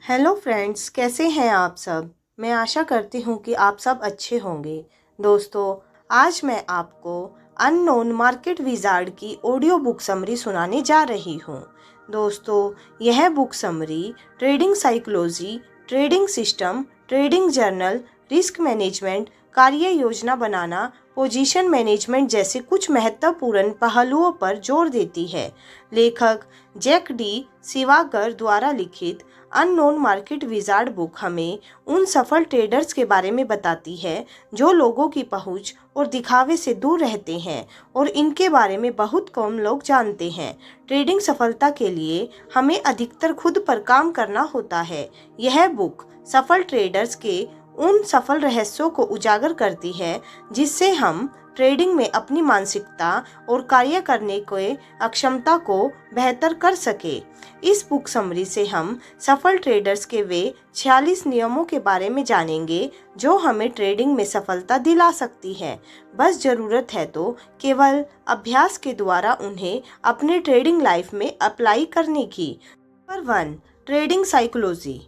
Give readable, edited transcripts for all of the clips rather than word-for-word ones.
Hello friends, कैसे हैं आप सब। मैं आशा करती हूँ कि आप सब अच्छे होंगे। दोस्तों, आज मैं आपको अननोन मार्केट विजार्ड की ऑडियो बुक समरी सुनाने जा रही हूँ। दोस्तों, यह book summary trading psychology, trading system, trading journal, risk management, कार्य योजना बनाना, पोजीशन मैनेजमेंट जैसे कुछ महत्वपूर्ण पहलुओं पर जोर देती है। लेखक जैक डी सिवाकर द्वारा लिखित अननोन मार्केट विजार्ड बुक हमें उन सफल ट्रेडर्स के बारे में बताती है जो लोगों की पहुंच और दिखावे से दूर रहते हैं और इनके बारे में बहुत कम लोग जानते हैं। ट्रेडिंग सफलता के लिए हमें अधिकतर खुद पर काम करना होता है। यह बुक सफल ट्रेडर्स के उन सफल रहस्यों को उजागर करती है जिससे हम ट्रेडिंग में अपनी मानसिकता और कार्य करने के अक्षमता को बेहतर कर सके। इस बुक समरी से हम सफल ट्रेडर्स के वे 46 नियमों के बारे में जानेंगे जो हमें ट्रेडिंग में सफलता दिला सकती है। बस ज़रूरत है तो केवल अभ्यास के द्वारा उन्हें अपने ट्रेडिंग लाइफ में अप्लाई करने की। Number 1, trading psychology.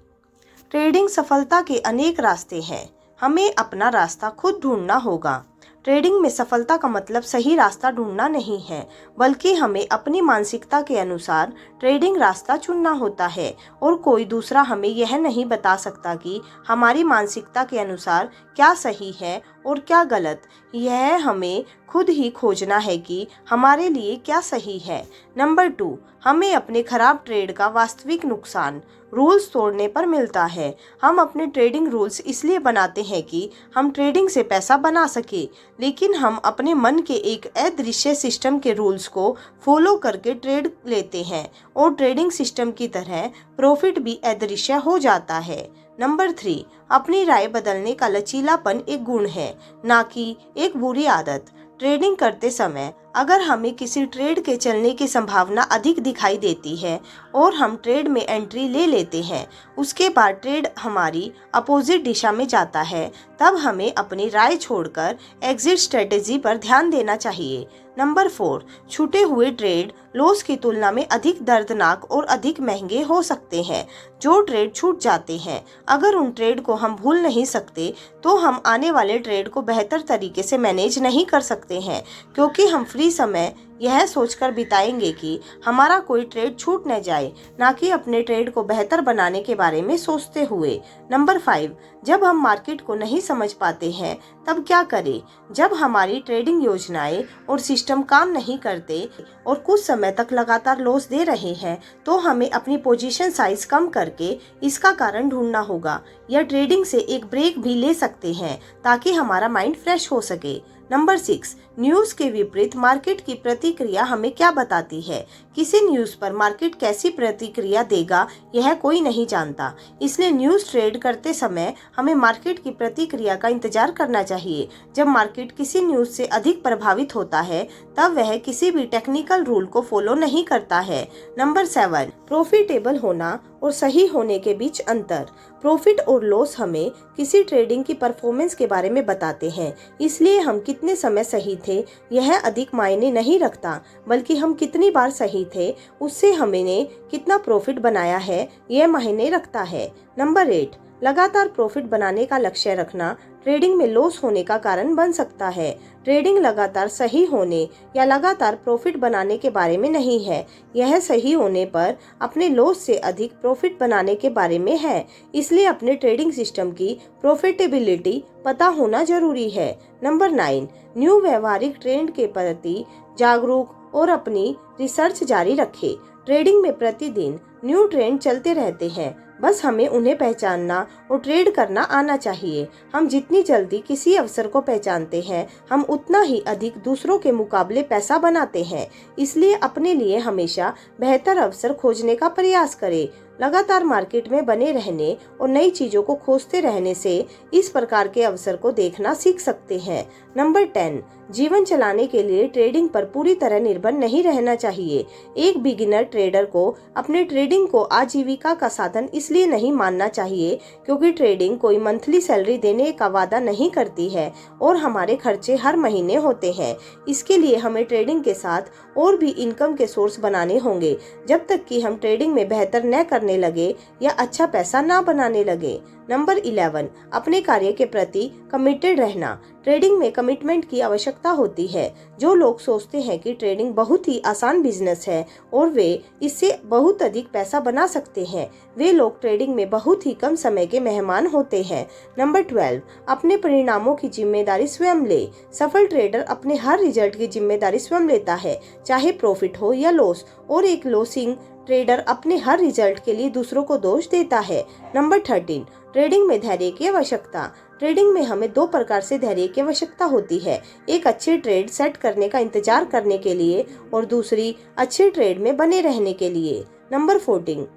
ट्रेडिंग सफलता के अनेक रास्ते हैं। हमें अपना रास्ता खुद ढूंढना होगा। ट्रेडिंग में सफलता का मतलब सही रास्ता ढूंढना नहीं है, बल्कि हमें अपनी मानसिकता के अनुसार ट्रेडिंग रास्ता चुनना होता है और कोई दूसरा हमें यह नहीं बता सकता कि हमारी मानसिकता के अनुसार क्या सही है और क्या गलत। यह हमें खुद ही खोजना है कि हमारे लिए क्या सही है। नंबर 2, हमें अपने खराब ट्रेड का वास्तविक नुकसान रूल्स तोड़ने पर मिलता है। हम अपने ट्रेडिंग रूल्स इसलिए बनाते हैं कि हम ट्रेडिंग से पैसा बना सके, लेकिन हम अपने मन के एक अदृश्य सिस्टम के रूल्स को फॉलो करके ट्रेड लेते हैं और ट्रेडिंग सिस्टम की तरह प्रॉफिट भी अदृश्य हो जाता है। नंबर 3, अपनी राय बदलने का लचीलापन एक गुण है, ना कि एक बुरी आदत। ट्रेडिंग करते समय अगर हमें किसी ट्रेड के चलने की संभावना अधिक दिखाई देती है और हम ट्रेड में एंट्री ले लेते हैं, उसके बाद ट्रेड हमारी अपोजिट दिशा में जाता है, तब हमें अपनी राय छोड़कर एग्जिट स्ट्रेटेजी पर ध्यान देना चाहिए। नंबर 4, छूटे हुए ट्रेड लॉस की तुलना में अधिक दर्दनाक और अधिक महंगे हो सकते हैं। जो ट्रेड छूट जाते हैं, अगर उन ट्रेड को हम भूल नहीं सकते तो हम आने वाले ट्रेड को बेहतर तरीके से मैनेज नहीं कर सकते हैं, क्योंकि हम फ्री समय यह सोचकर बिताएंगे कि हमारा कोई ट्रेड छूट न जाए, ना कि अपने ट्रेड को बेहतर बनाने के बारे में सोचते हुए। नंबर 5, जब हम मार्केट को नहीं समझ पाते हैं तब क्या करें। जब हमारी ट्रेडिंग योजनाएं और सिस्टम काम नहीं करते और कुछ समय तक लगातार लॉस दे रहे हैं, तो हमें अपनी पोजीशन साइज कम करके इसका कारण ढूंढना होगा, या ट्रेडिंग से एक ब्रेक भी ले सकते हैं ताकि हमारा माइंड फ्रेश हो सके। नंबर 6, न्यूज़ के विपरीत मार्केट की प्रतिक्रिया हमें क्या बताती है। किसी न्यूज़ पर मार्केट कैसी प्रतिक्रिया देगा यह कोई नहीं जानता, इसलिए न्यूज़ ट्रेड करते समय हमें मार्केट की प्रतिक्रिया का इंतजार करना चाहिए। जब मार्केट किसी न्यूज़ से अधिक प्रभावित होता है तब वह किसी भी टेक्निकल रूल को फॉलो नहीं करता है। नंबर 7, प्रॉफिटेबल होना और सही होने के बीच अंतर। प्रॉफिट और लॉस हमें किसी ट्रेडिंग की परफॉर्मेंस के बारे में बताते हैं, इसलिए हम कितने समय सही थे यह अधिक मायने नहीं रखता, बल्कि हम कितनी बार सही थे उससे हमने कितना प्रॉफिट बनाया है यह मायने रखता है। नंबर 8, लगातार प्रॉफिट बनाने का लक्ष्य रखना ट्रेडिंग में लॉस होने का कारण बन सकता है। ट्रेडिंग लगातार सही होने या लगातार प्रॉफिट बनाने के बारे में नहीं है, यह सही होने पर अपने लॉस से अधिक प्रॉफिट बनाने के बारे में है। इसलिए अपने ट्रेडिंग सिस्टम की प्रॉफिटेबिलिटी पता होना जरूरी है। नंबर 9, न्यू व्यवहारिक ट्रेंड के प्रति जागरूक और अपनी रिसर्च जारी रखें। ट्रेडिंग में प्रतिदिन न्यू ट्रेंड चलते रहते हैं, बस हमें उन्हें पहचानना और ट्रेड करना आना चाहिए। हम जितनी जल्दी किसी अवसर को पहचानते हैं, हम उतना ही अधिक दूसरों के मुकाबले पैसा बनाते हैं। इसलिए अपने लिए हमेशा बेहतर अवसर खोजने का प्रयास करें। लगातार मार्केट में बने रहने और नई चीजों को खोजते रहने से इस प्रकार के अवसर को देखना सीख सकते हैं। नंबर 10, जीवन चलाने के लिए ट्रेडिंग पर पूरी तरह निर्भर नहीं रहना चाहिए। एक बिगिनर ट्रेडर को अपने ट्रेडिंग को आजीविका का साधन इसलिए नहीं मानना चाहिए क्योंकि ट्रेडिंग कोई मंथली सैलरी देने का वादा नहीं करती है और हमारे खर्चे हर महीने होते हैं। इसके लिए हमें ट्रेडिंग के साथ और भी इनकम के सोर्स बनाने होंगे। जब तक कि हम ट्रेडिंग में बेहतर न करने करने लगे या अच्छा पैसा ना बनाने लगे। नंबर 11, अपने कार्य के प्रति कमिटेड रहना। ट्रेडिंग में कमिटमेंट की आवश्यकता होती है। जो लोग सोचते हैं कि ट्रेडिंग बहुत ही आसान बिजनेस है और वे इससे बहुत अधिक पैसा बना सकते हैं, वे लोग ट्रेडिंग में बहुत ही कम समय के मेहमान होते हैं। नंबर 12, अपने परिणामों की जिम्मेदारी स्वयं ले। सफल ट्रेडर अपने हर रिजल्ट की जिम्मेदारी स्वयं लेता है, चाहे प्रॉफिट हो या लॉस, और एक लॉसिंग ट्रेडर अपने हर रिजल्ट के लिए दूसरों को दोष देता है। नंबर 13, ट्रेडिंग में धैर्य की आवश्यकता। ट्रेडिंग में हमें 2 प्रकार से धैर्य की आवश्यकता होती है, एक अच्छे ट्रेड सेट करने का इंतजार करने के लिए और दूसरी अच्छे ट्रेड में बने रहने के लिए। नंबर 14,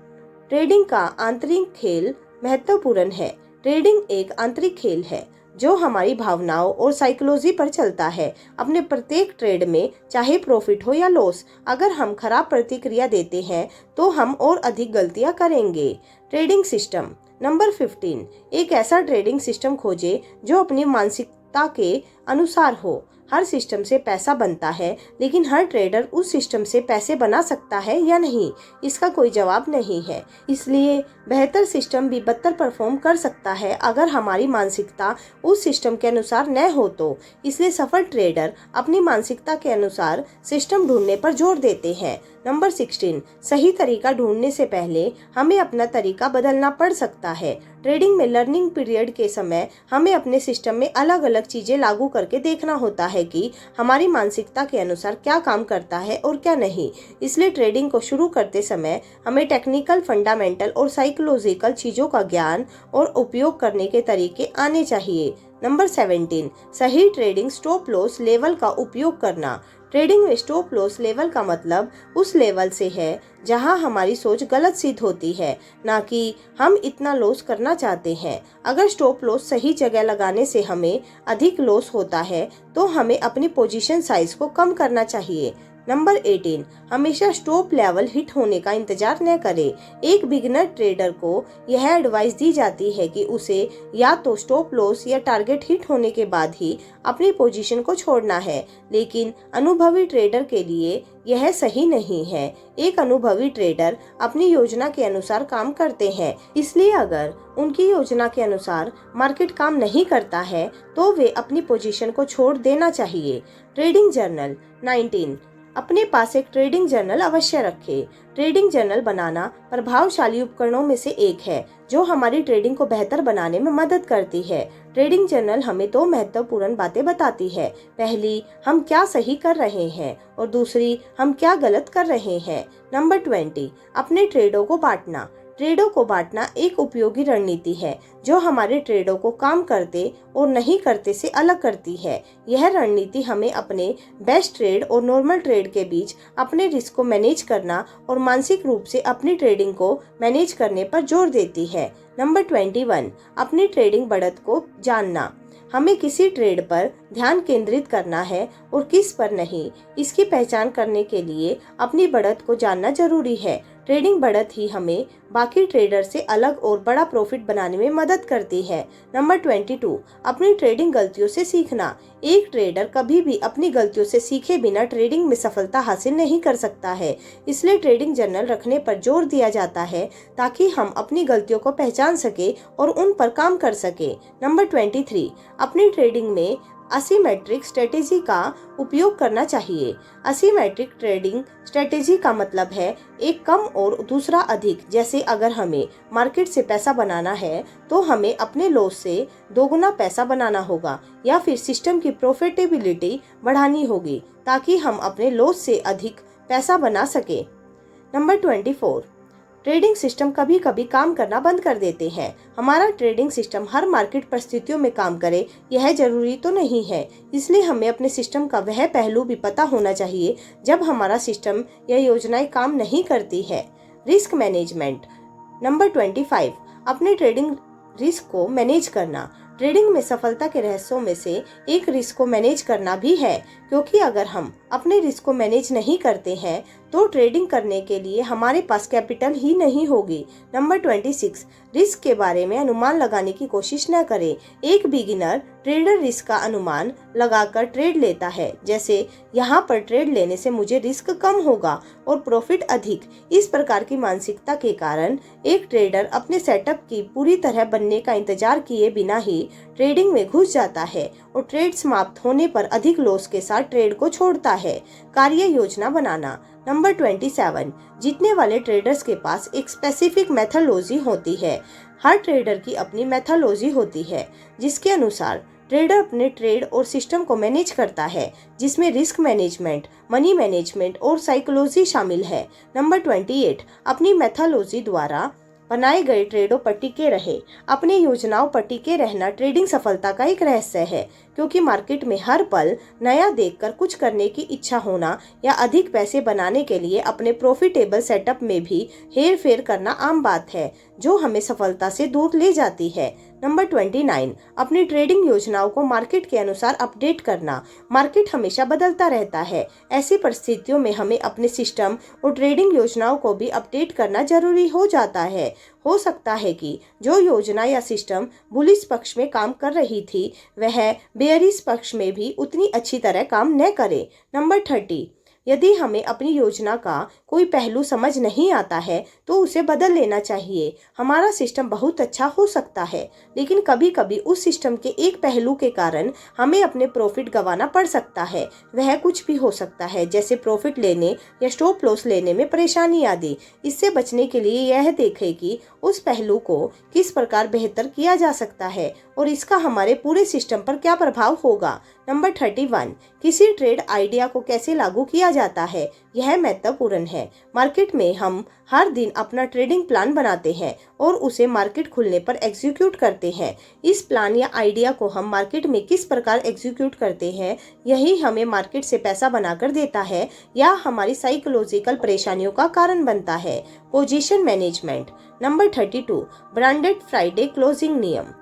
ट्रेडिंग का आंतरिक खेल महत्वपूर्ण है। ट्रेडिंग एक आंतरिक खेल है जो हमारी भावनाओं और साइकोलॉजी पर चलता है। अपने प्रत्येक ट्रेड में, चाहे प्रॉफिट हो या लॉस, अगर हम खराब प्रतिक्रिया देते हैं तो हम और अधिक गलतियां करेंगे। Trading system. नंबर 15, एक ऐसा ट्रेडिंग सिस्टम खोजें जो अपनी मानसिकता के अनुसार हो। हर सिस्टम से पैसा बनता है, लेकिन हर ट्रेडर उस सिस्टम से पैसे बना सकता है या नहीं, इसका कोई जवाब नहीं है। इसलिए बेहतर सिस्टम भी बदतर परफॉर्म कर सकता है अगर हमारी मानसिकता उस सिस्टम के अनुसार न हो तो। इसलिए सफल ट्रेडर अपनी मानसिकता के अनुसार सिस्टम ढूंढने पर जोर देते हैं। नंबर 16, सही तरीका ढूंढने से पहले हमें अपना तरीका बदलना पड़ सकता है। ट्रेडिंग में लर्निंग पीरियड के समय हमें अपने सिस्टम में अलग अलग चीजें लागू करके देखना होता है कि हमारी मानसिकता के अनुसार क्या काम करता है और क्या नहीं। इसलिए ट्रेडिंग को शुरू करते समय हमें टेक्निकल, फंडामेंटल और साइकोलॉजिकल चीजों का ज्ञान और उपयोग करने के तरीके आने चाहिए। नंबर 17, सही ट्रेडिंग स्टॉप लॉस लेवल का उपयोग करना। ट्रेडिंग में स्टॉप लॉस लेवल का मतलब उस लेवल से है जहां हमारी सोच गलत सिद्ध होती है, ना कि हम इतना लॉस करना चाहते हैं। अगर स्टॉप लॉस सही जगह लगाने से हमें अधिक लॉस होता है तो हमें अपनी पोजीशन साइज को कम करना चाहिए। नंबर 18, हमेशा स्टॉप लेवल हिट होने का इंतजार न करें। एक बिगिनर ट्रेडर को यह एडवाइस दी जाती है कि उसे या तो स्टॉप लॉस या टारगेट हिट होने के बाद ही अपनी पोजीशन को छोड़ना है, लेकिन अनुभवी ट्रेडर के लिए यह सही नहीं है। एक अनुभवी ट्रेडर अपनी योजना के अनुसार काम करते हैं, इसलिए अगर उनकी योजना के अनुसार मार्केट काम नहीं करता है तो वे अपनी पोजीशन को छोड़ देना चाहिए। Trading journal. 19, अपने पास एक ट्रेडिंग जर्नल अवश्य रखें। ट्रेडिंग जर्नल बनाना प्रभावशाली उपकरणों में से एक है जो हमारी ट्रेडिंग को बेहतर बनाने में मदद करती है। ट्रेडिंग जर्नल हमें 2 महत्वपूर्ण बातें बताती है। पहली, हम क्या सही कर रहे हैं और दूसरी, हम क्या गलत कर रहे हैं। नंबर 20, अपने ट्रेडों को बांटना। ट्रेडों को बांटना एक उपयोगी रणनीति है जो हमारे ट्रेडों को काम करते और नहीं करते से अलग करती है। यह रणनीति हमें अपने बेस्ट ट्रेड और नॉर्मल ट्रेड के बीच अपने रिस्क को मैनेज करना और मानसिक रूप से अपनी ट्रेडिंग को मैनेज करने पर जोर देती है। नंबर 21, अपनी ट्रेडिंग बढ़त को जानना। हमें किसी ट्रेड पर ध्यान केंद्रित करना है और किस पर नहीं, इसकी पहचान करने के लिए अपनी बढ़त को जानना जरूरी है। ट्रेडिंग बढ़त ही हमें बाकी ट्रेडर से अलग और बड़ा प्रॉफिट बनाने में मदद करती है। नंबर 22, अपनी ट्रेडिंग गलतियों से सीखना। एक ट्रेडर कभी भी अपनी गलतियों से सीखे बिना ट्रेडिंग में सफलता हासिल नहीं कर सकता है। इसलिए ट्रेडिंग जर्नल रखने पर जोर दिया जाता है ताकि हम अपनी गलतियों को पहचान सके और उन पर काम कर सके। नंबर 23, अपनी ट्रेडिंग में असीमेट्रिक स्ट्रेटेजी का उपयोग करना चाहिए। असीमेट्रिक ट्रेडिंग स्ट्रेटेजी का मतलब है एक कम और दूसरा अधिक। जैसे अगर हमें मार्केट से पैसा बनाना है तो हमें अपने लॉस से दोगुना पैसा बनाना होगा, या फिर सिस्टम की प्रॉफिटेबिलिटी बढ़ानी होगी ताकि हम अपने लॉस से अधिक पैसा बना सके। नंबर 24, ट्रेडिंग सिस्टम कभी कभी काम करना बंद कर देते हैं। हमारा ट्रेडिंग सिस्टम हर मार्केट परिस्थितियों में काम करे यह जरूरी तो नहीं है, इसलिए हमें अपने सिस्टम का वह पहलू भी पता होना चाहिए जब हमारा सिस्टम या योजनाएं काम नहीं करती है। Risk management. नंबर 25, अपने ट्रेडिंग रिस्क को मैनेज करना। ट्रेडिंग में सफलता के रहस्यों में से एक रिस्क को मैनेज करना भी है, क्योंकि अगर हम अपने रिस्क को मैनेज नहीं करते हैं तो ट्रेडिंग करने के लिए हमारे पास कैपिटल ही नहीं होगी। नंबर 26, रिस्क के बारे में अनुमान लगाने की कोशिश न करें। एक बिगिनर ट्रेडर रिस्क का अनुमान लगाकर ट्रेड लेता है, जैसे यहाँ पर ट्रेड लेने से मुझे रिस्क कम होगा और प्रॉफिट अधिक। इस प्रकार की मानसिकता के कारण एक ट्रेडर अपने सेटअप की पूरी तरह बनने का इंतजार किए बिना ही ट्रेडिंग में घुस जाता है और ट्रेड समाप्त होने पर अधिक लॉस के साथ ट्रेड को छोड़ता है। कार्य योजना बनाना। नंबर 27, जीतने वाले ट्रेडर्स के पास एक स्पेसिफिक मेथोडोलॉजी होती है। हर ट्रेडर की अपनी मेथोडोलॉजी होती है, जिसके अनुसार ट्रेडर अपने ट्रेड और सिस्टम को मैनेज करता है, जिसमें रिस्क मैनेजमेंट, मनी मैनेजमेंट और साइकोलॉजी शामिल है। नंबर 28, अपनी मेथोडोलॉजी द्वारा बनाए गए ट्रेडों पर टिके रहे। अपनी योजनाओं पर टिके रहना ट्रेडिंग सफलता का एक रहस्य है, क्योंकि मार्केट में हर पल नया देखकर कुछ करने की इच्छा होना या अधिक पैसे बनाने के लिए अपने प्रॉफिटेबल सेटअप में भी हेर फेर करना आम बात है, जो हमें सफलता से दूर ले जाती है। नंबर 29, अपनी ट्रेडिंग योजनाओं को मार्केट के अनुसार अपडेट करना। मार्केट हमेशा बदलता रहता है। ऐसी परिस्थितियों में हमें अपने सिस्टम और ट्रेडिंग योजनाओं को भी अपडेट करना जरूरी हो जाता है। हो सकता है कि जो योजना या सिस्टम बुलिश पक्ष में काम कर रही थी, वह बेयरिश पक्ष में भी उतनी अच्छी तरह काम न करे। नंबर 30, यदि हमें अपनी योजना का कोई पहलू समझ नहीं आता है तो उसे बदल लेना चाहिए। हमारा सिस्टम बहुत अच्छा हो सकता है, लेकिन कभी कभी उस सिस्टम के एक पहलू के कारण हमें अपने प्रॉफिट गंवाना पड़ सकता है। वह कुछ भी हो सकता है, जैसे प्रॉफिट लेने या स्टॉप लॉस लेने में परेशानी आदि। इससे बचने के लिए यह देखें कि उस पहलू को किस प्रकार बेहतर किया जा सकता है और इसका हमारे पूरे सिस्टम पर क्या प्रभाव होगा। नंबर 31, किसी ट्रेड आइडिया को कैसे लागू किया जाता है, यह महत्वपूर्ण है। मार्केट में हम हर दिन अपना ट्रेडिंग प्लान बनाते हैं और उसे मार्केट खुलने पर एग्जीक्यूट करते हैं। इस प्लान या आइडिया को हम मार्केट में किस प्रकार एग्जीक्यूट करते हैं, यही हमें मार्केट से पैसा बनाकर देता है या हमारी साइकोलॉजिकल परेशानियों का कारण बनता है। Position management. Number 32, branded Friday closing नियम।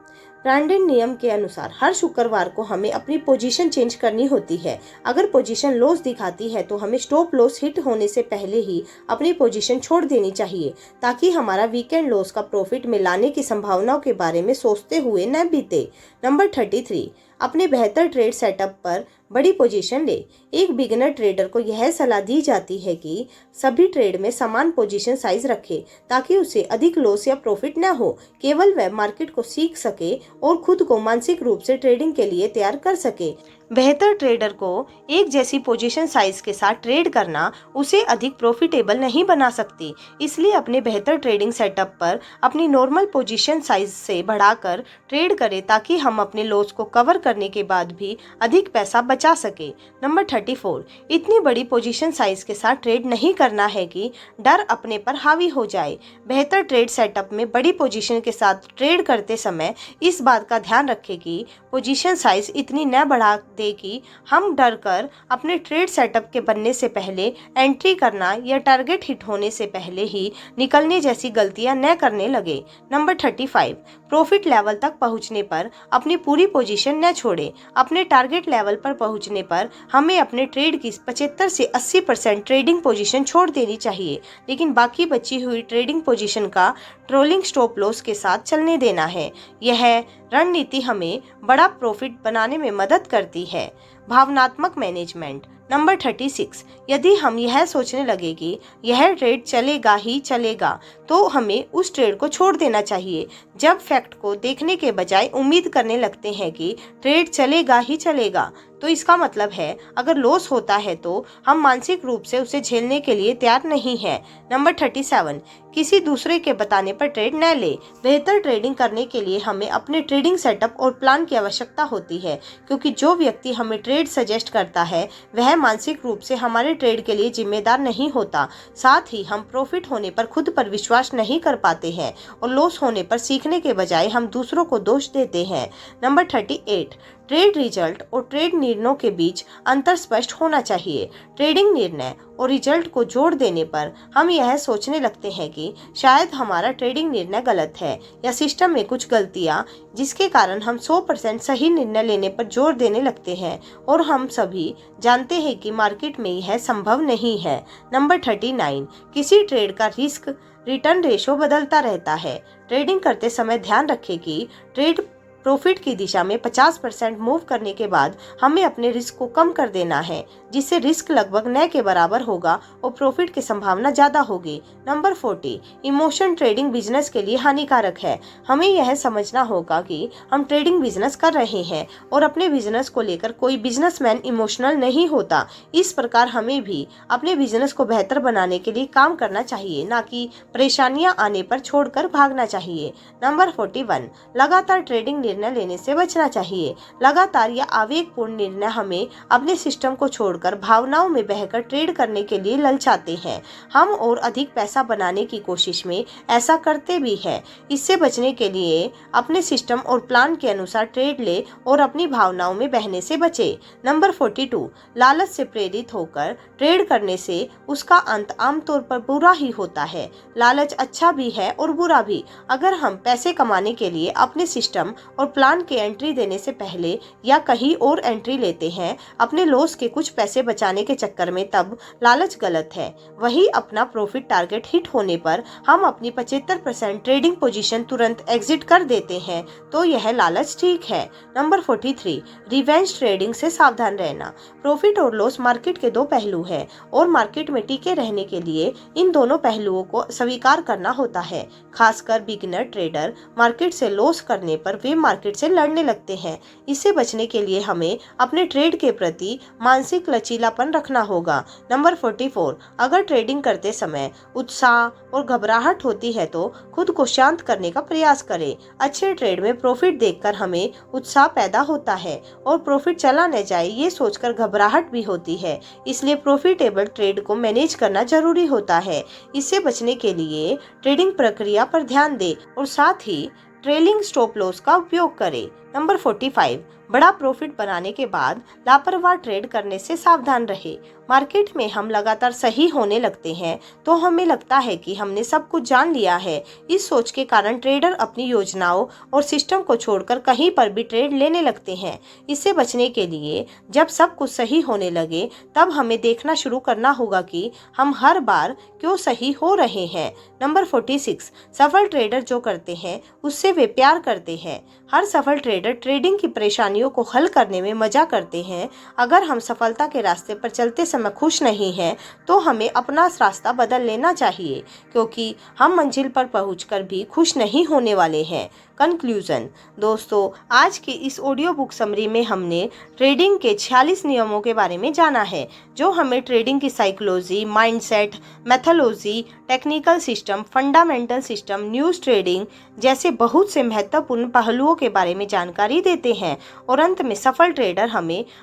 ब्रांडेड नियम के अनुसार हर शुक्रवार को हमें अपनी पोजीशन चेंज करनी होती है। अगर पोजीशन लॉस दिखाती है तो हमें स्टॉप लॉस हिट होने से पहले ही अपनी पोजीशन छोड़ देनी चाहिए, ताकि हमारा वीकेंड लॉस का प्रॉफिट में लाने की संभावनाओं के बारे में सोचते हुए न बीते। नंबर 33, अपने बेहतर ट्रेड सेटअप पर बड़ी पोजीशन ले। एक बिगिनर ट्रेडर को यह सलाह दी जाती है कि सभी ट्रेड में समान पोजीशन साइज रखे, ताकि उसे अधिक लॉस या प्रॉफिट न हो। केवल वह मार्केट को सीख सके और खुद को मानसिक रूप से ट्रेडिंग के लिए तैयार कर सके। बेहतर ट्रेडर को एक जैसी पोजीशन साइज के साथ ट्रेड करना उसे अधिक प्रॉफिटेबल नहीं बना सकती। इसलिए अपने बेहतर ट्रेडिंग सेटअप पर अपनी नॉर्मल पोजीशन साइज से बढ़ाकर ट्रेड करें, ताकि हम अपने लॉस को कवर करने के बाद भी अधिक पैसा बचा सके। नंबर 34, इतनी बड़ी पोजीशन साइज के साथ ट्रेड नहीं करना है कि डर अपने पर हावी हो जाए। बेहतर ट्रेड सेटअप में बड़ी पोजीशन के साथ ट्रेड करते समय इस बात का ध्यान रखें कि पोजीशन साइज इतनी न बढ़ा दे कि हम डर कर अपने ट्रेड सेटअप के बनने से पहले एंट्री करना या टारगेट हिट होने से पहले ही निकलने जैसी गलतियां न करने लगे। नंबर 35, प्रॉफिट लेवल तक पहुंचने पर अपनी पूरी पोजीशन न छोड़े। अपने टारगेट लेवल पर पहुंचने पर हमें अपने ट्रेड की 75 से 80% ट्रेडिंग पोजीशन छोड़ देनी चाहिए, लेकिन बाकी बची हुई ट्रेडिंग पोजीशन का ट्रोलिंग स्टॉप लॉस के साथ चलने देना है। यह रणनीति हमें बड़ा प्रॉफिट बनाने में मदद करती है। भावनात्मक मैनेजमेंट। नंबर 36, यदि हम यह सोचने लगे कि यह ट्रेड चलेगा ही चलेगा, तो हमें उस ट्रेड को छोड़ देना चाहिए। जब फैक्ट को देखने के बजाय उम्मीद करने लगते हैं कि ट्रेड चलेगा ही चलेगा, तो इसका मतलब है अगर लॉस होता है तो हम मानसिक रूप से उसे झेलने के लिए तैयार नहीं है। नंबर 37, किसी दूसरे के बताने पर ट्रेड न ले। बेहतर ट्रेडिंग करने के लिए हमें अपने ट्रेडिंग सेटअप और प्लान की आवश्यकता होती है, क्योंकि जो व्यक्ति हमें ट्रेड सजेस्ट करता है वह मानसिक रूप से हमारे ट्रेड के लिए जिम्मेदार नहीं होता। साथ ही हम प्रॉफिट होने पर खुद पर विश्वास नहीं कर पाते हैं और लॉस होने पर सीखने के बजाय हम दूसरों को दोष देते हैं। नंबर 38, ट्रेड रिजल्ट और ट्रेड निर्णयों के बीच अंतर स्पष्ट होना चाहिए। ट्रेडिंग निर्णय और रिजल्ट को जोड़ देने पर हम यह सोचने लगते हैं कि शायद हमारा ट्रेडिंग निर्णय गलत है या सिस्टम में कुछ गलतियां, जिसके कारण हम 100% सही निर्णय लेने पर जोर देने लगते हैं, और हम सभी जानते हैं कि मार्केट में यह संभव नहीं है। नंबर 39, किसी ट्रेड का रिस्क रिटर्न रेशो बदलता रहता है। ट्रेडिंग करते समय ध्यान रखें कि ट्रेड प्रॉफिट की दिशा में 50% मूव करने के बाद हमें अपने रिस्क को कम कर देना है, जिससे रिस्क लगभग न के बराबर होगा और प्रॉफिट की संभावना ज्यादा होगी। नंबर 40, इमोशन ट्रेडिंग बिजनेस के लिए हानिकारक है। हमें यह समझना होगा कि हम ट्रेडिंग बिजनेस कर रहे हैं और अपने बिजनेस को लेकर कोई बिजनेसमैन इमोशनल नहीं होता। इस प्रकार हमें भी अपने बिजनेस को बेहतर बनाने के लिए काम करना चाहिए, ना कि परेशानियां आने पर छोड़कर भागना चाहिए। नंबर 41, लगातार ट्रेडिंग निर्णय लेने से बचना चाहिए। लगातार या आवेगपूर्ण निर्णय हमें अपने सिस्टम को छोड़कर भावनाओं में बहकर ट्रेड करने के लिए ललचाते हैं। हम और अधिक पैसा बनाने की कोशिश में ऐसा करते भी हैं। इससे बचने के लिए अपने सिस्टम और प्लान के अनुसार ट्रेड ले और अपनी भावनाओं में बहने से बचे। नंबर 42, लालच से प्रेरित होकर ट्रेड करने से उसका अंत आमतौर पर बुरा ही होता है। लालच अच्छा भी है और बुरा भी। अगर हम पैसे कमाने के लिए अपने सिस्टम और प्लान के एंट्री देने से पहले या कहीं और एंट्री लेते हैं अपने लॉस के कुछ पैसे बचाने के चक्कर में, तब लालच गलत है। वही अपना प्रॉफिट टारगेट हिट होने पर हम अपनी 75% ट्रेडिंग पोजीशन तुरंत एग्जिट कर देते हैं, तो यह लालच ठीक है। नंबर 43, रिवेंज ट्रेडिंग से सावधान रहना। प्रॉफिट और लॉस मार्केट के दो पहलू हैं और मार्केट में टिके रहने के लिए इन दोनों पहलुओं को स्वीकार करना होता है। खासकर बिगिनर ट्रेडर मार्केट से लॉस करने पर वे मार्केट से लड़ने लगते हैं। इससे बचने के लिए हमें अपने ट्रेड के प्रति मानसिक लचीलापन रखना होगा। नंबर 44, अगर ट्रेडिंग करते समय उत्साह और घबराहट होती है तो खुद को शांत करने का प्रयास करें। अच्छे ट्रेड में प्रॉफिट देखकर हमें उत्साह पैदा होता है और प्रॉफिट चला न जाए ये सोचकर घबराहट भी होती है। इसलिए प्रॉफिटेबल ट्रेड को मैनेज करना जरूरी होता है। इससे बचने के लिए ट्रेडिंग प्रक्रिया पर ध्यान दें और साथ ही ट्रेलिंग स्टॉप लॉस का उपयोग करें। नंबर 45, बड़ा प्रॉफिट बनाने के बाद लापरवाह ट्रेड करने से सावधान रहे। मार्केट में हम लगातार सही होने लगते हैं तो हमें लगता है कि हमने सब कुछ जान लिया है। इस सोच के कारण ट्रेडर अपनी योजनाओं और सिस्टम को छोड़कर कहीं पर भी ट्रेड लेने लगते हैं। इससे बचने के लिए जब सब कुछ सही होने लगे तब हमें देखना शुरू करना होगा कि हम हर बार क्यों सही हो रहे हैं। नंबर 46, सफल ट्रेडर जो करते हैं उससे वे प्यार करते हैं। हर सफल ट्रेडर ट्रेडिंग की परेशानियों को हल करने में मजा करते हैं। अगर हम सफलता के रास्ते पर चलते समय खुश नहीं हैं तो हमें अपना रास्ता बदल लेना चाहिए, क्योंकि हम मंजिल पर पहुंचकर भी खुश नहीं होने वाले हैं। कंक्लूजन, दोस्तों, आज की इस ऑडियो बुक समरी में हमने ट्रेडिंग के 46 नियमों के बारे में जाना है, जो हमें ट्रेडिंग की psychology, mindset, methodology, technical system, fundamental system, news trading जैसे बहुत से महत्वपूर्ण पहलुओं के बारे में जानकारी देते हैं। और अंत में सफल ट्रेडर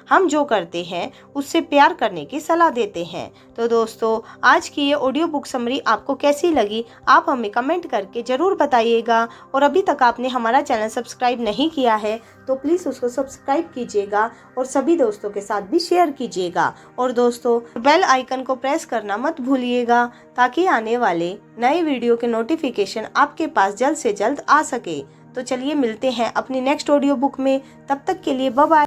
हम जो करते हैं उससे प्यार करने की सलाह देते हैं। तो दोस्तों, आज की ये ऑडियो बुक समरी आपको कैसी लगी आप हमें कमेंट करके ज़रूर बताइएगा। और अभी तक आपने हमारा चैनल सब्सक्राइब नहीं किया है तो प्लीज़ उसको सब्सक्राइब कीजिएगा और सभी दोस्तों के साथ भी शेयर कीजिएगा। और दोस्तों, बेल आइकन को प्रेस करना मत भूलिएगा ताकि आने वाले नए वीडियो के नोटिफिकेशन आपके पास जल्द से जल्द आ सके। तो चलिए मिलते हैं अपनी नेक्स्ट ऑडियो बुक में। तब तक के लिए बाय बाय।